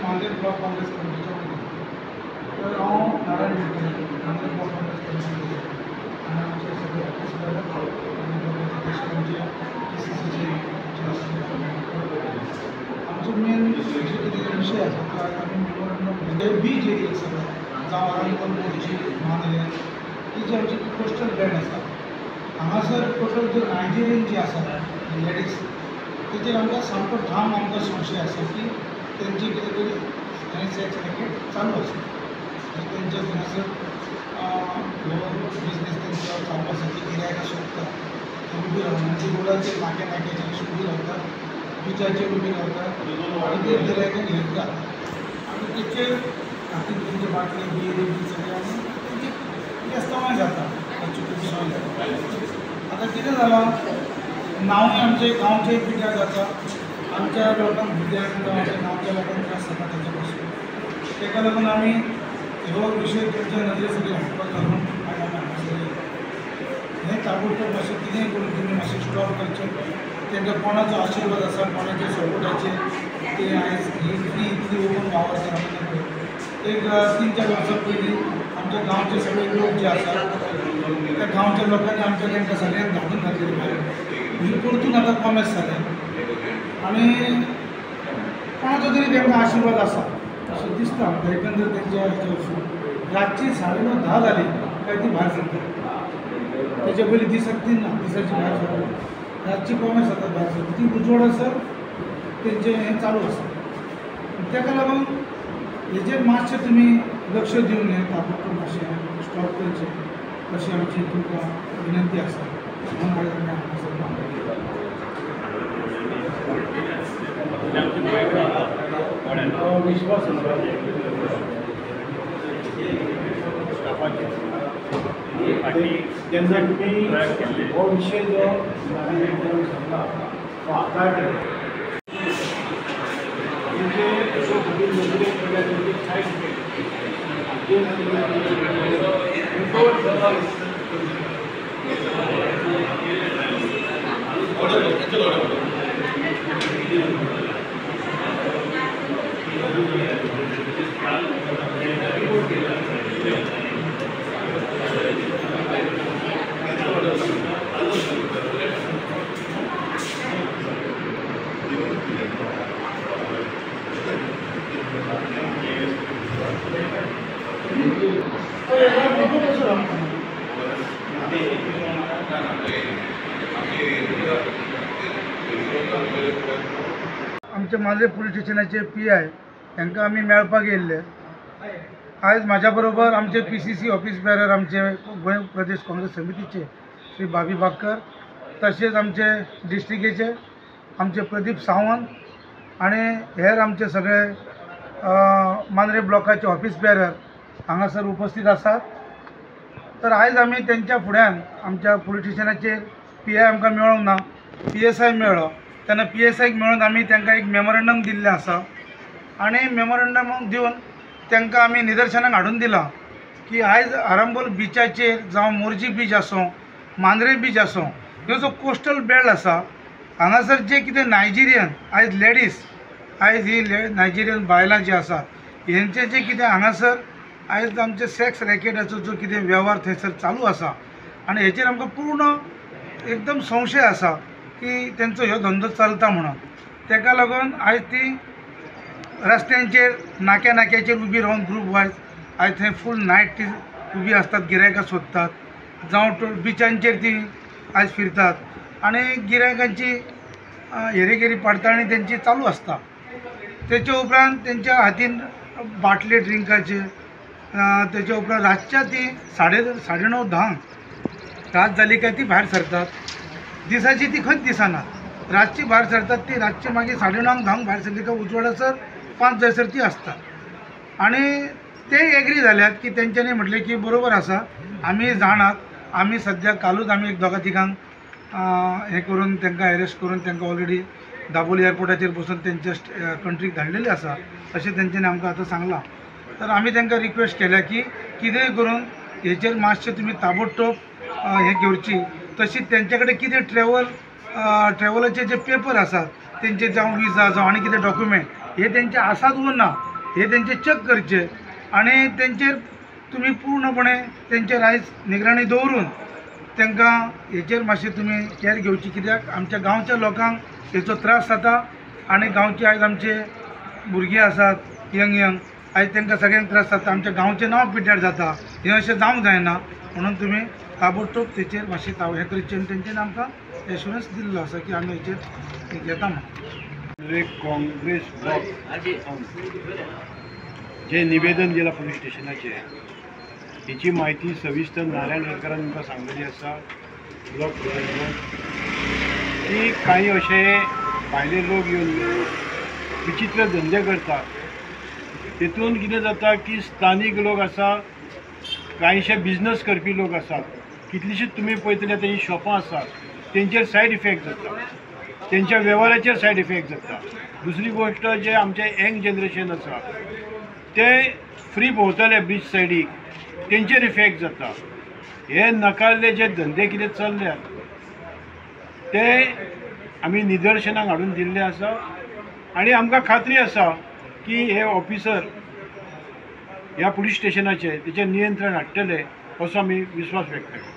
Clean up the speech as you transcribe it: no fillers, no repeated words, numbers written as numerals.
मागे ब्लॉक काँग्रेस कमिटीच्या तर हांव नारायण मागे ब्लॉक काँग्रेस कमिटी आणि आमचे सगळे देशकांचे PCCचे आमचो मेन जे कितें विशय आसा तो आमी मेमोरंडम बी जे एक सगळं जावं आरांबोल मोर्ची मानले ही जी आमची कोस्टल बेल्ट आसा हांगासर टोटल जे नायजेरियन जे आसा लेडीज तेजेर आमकां सामको ठाम आमकां संशय आसा की तेंची कितें तरी सेक्स रॅकेट चालू आसा तेंचे हांगासर बिजनेस तेंचो चालपासाठी गिरायकां सोदता ते उबी रावना ती रोडाचेर नाक्याचेर उबी रावतात बिचाचेर उबी रावतात आनी ते गिरायकांक घेतात आनी तेचेर हातीन तेंचे बाटले बियर बी सगळें आनी तेंची व्यस्तमाय जाता चुकीची सोय जाता आतां कितें जालां नांवूय आमचे गांवचे पिड्यार जाता आमच्या लोकांक भुरग्यांक जावं आमच्या गांवच्या लोकांक त्रास जाता तेच्या पासून तेका लागून आमी हो विशय तुमच्या नदरे सगळी हाडपाक लागून हें ताबडतोब मातशें कितेंय करून तुमी मातशें स्टॉप करचें तेंकां कोणाचो आशिर्वाद आसा कोणाच्या सपोर्टाचेर ते आयज इतली ओपन वावरता एक 3-4 वर्सां पयलीं आमच्या गांवचे सगळे लोक जे आसात त्या गांवच्या लोकांनी आमच्या तांकां सगळ्यांक धाडून घातलेली भायर ही परतून आतां कॉमेस जालें आनी कोणाचो तरी तांकां आशिर्वाद आसा अशें दिसता म्हाका एकंदर तेंच्या हेचे वचून रातची 9:30-10 जाली काय ती भायर सरता तेच्या पयलीं दिसाक 3 ना दिसाची भायर सरता रातची कॉमेस जाता भायर सरता ती उजवड आसा तेंचें हें चालू आसा तेका लागून हेजेर मातशें तुमी लक्ष दिवन हें ताबडतोब मातशें स्टॉप करचें अशी आमची तुमकां विनंती आसा म्हणून आयज आमी हांगासर विश्वास आनी जेन्ना तुमी हो विशय जो सांगला तो हाताळ केलो आमचे मांद्रे पुलीस स्टेशनाचे PI तांकां आमी मेळपाक येयल्ले आयज म्हाज्या बरोबर आमचे PCC ऑफिस बेरर आमचे गोंय प्रदेश काँग्रेस समितीचे श्री भाभी बाकर तशेंच आमचे डिस्ट्रिक्टीचे आमचे प्रदीप सावंत आनी हेर आमचे सगळे मांद्रे ब्लॉकाचे ऑफिस बेरर हांगासर उपस्थित आसात तर आयज आमी तेंच्या फुड्यान आमच्या पुलीस स्टेशनाचेर PI आमकां मेळोंक ना PSI मेळ्ळो तेन्ना PSIक मेळून आमी तांकां एक मेमोरंडम दिल्लें आसा आनी मेमोरंडम दिवन तांकां आमी निदर्शनाक हाडून दिलां की आयज आरांबोल बिचाचेर जावं मोर्जी बीच आसूं मांद्रे बीच आसूं ह्यो जो कोस्टल बेल्ट आसा हांगासर जे कितें नायजेरियन आयज लेडीज आयज ही नायजेरियन बायलां जी आसात हेंचें जें कितें हांगासर आयज आमचे सेक्स रॅकेटाचो जो कितें वेव्हार थंयसर चालू आसा आनी हेचेर आमकां पूर्ण एकदम संशय आसा की तेंचो ह्यो धंदो चलता म्हणून तेका लागून आयज ती रस्त्यांचेर नाक्याचेर उबी रावन ग्रूप वायज आयज थंय फूल नायट ती उबी आसतात गिरायकां सोदतात जावं बिचांचेर ती आयज फिरतात आनी गिरायकांची हेरेगिरी पडताळणी तेंची चालू आसता तेचे उपरांत तेंच्या हातीन बाटले ड्रिंकाचे तेचे उपरांत रातच्या ती 9:30-10 रात जाली काय ती भायर सरतात दिसाची ती खंयच दिसनात रातची भायर सरतात ती रातची मागीर 9:30-10 भायर सरली काय उजवाडासर 5 जायसर ती आसता आनी ते एग्री जाल्यात की तेंच्यांनी म्हटलें की बरोबर आसा आमी जाणात आमी सद्या कालूच आमी एक 2-3 हें करून तांकां अरेस्ट करून तांकां ऑलरेडी दाबोली एअरपोर्टाचेर बसून तेंच्या कंट्रीक धाडलेली आसा अशें तेंच्यांनी आमकां आतां सांगलां तर आमी तांकां रिक्वेस्ट केल्या की कितेंय करून हेचेर मातशें तुमी ताबडतोब हें घेवची तशीच तेंचे कडेन कितें ट्रॅव्हलाचे जे पेपर आसात तेंचे जावं विजा जावं आनी कितें डॉक्युमेंट हे तेंचे आसात वो ना हे त्यांचे चेक करचे आणि त्यांचेर तुम्ही पूर्णपणे त्यांचेर आयज निगराणी दवरून तांकां हेचेर मातशें तुमी कॅर घेवची, कित्याक आमच्या गांवच्या लोकांक हेचो त्रास जाता आनी गांवचे आयज आमचे भुरगीं आसात यंग आयज तांकां सगळ्यांक त्रास जाता, आमच्या गांवचें नांव पिड्ड्यार जाता. हें अशें जावंक जायना म्हणून तुमी ताबडतोब तेचेर मातशें हें करचें आनी तेंच्यांनी आमकां एश्युरन्स दिल्लो आसा की आमी हेचेर घेता म्हणून. काँग्रेस ब्लॉक जे निवेदन दिलां पुलीस स्टेशनाचेर हेची माहिती सविस्तर नारायण रेडकरान तुमकां सांगलेली आसा. ब्लॉक प्रेसिडेंट की काही असे भायले लोक येवन विचित्र धंदे करतात. तेतून कितें जाता की स्थानीक लोक आसा, कांयशे बिजनस करपी लोक आसात, कितलीशीच तुमी पळयतले तेंची शॉपां आसात, तेंचेर सायड इफेक्ट जाता, तेंच्या वेव्हाराचेर सायड इफेक्ट जाता. दुसरी गोश्ट जे आमचे यंग जनरेशन आसा ते फ्री भोंवतले बीच सायडीक, तेंचेर इफेक्ट जाता. हे नकारले जे धंदे कितें चल्ल्यात ते आमी निदर्शनाक हाडून दिल्ले आसा आनी आमकां खात्री आसा की हे ऑफिसर ह्या पुलीस स्टेशनाचेर तेचेर नियंत्रण हाडटले असो आमी विश्वास व्यक्त करता.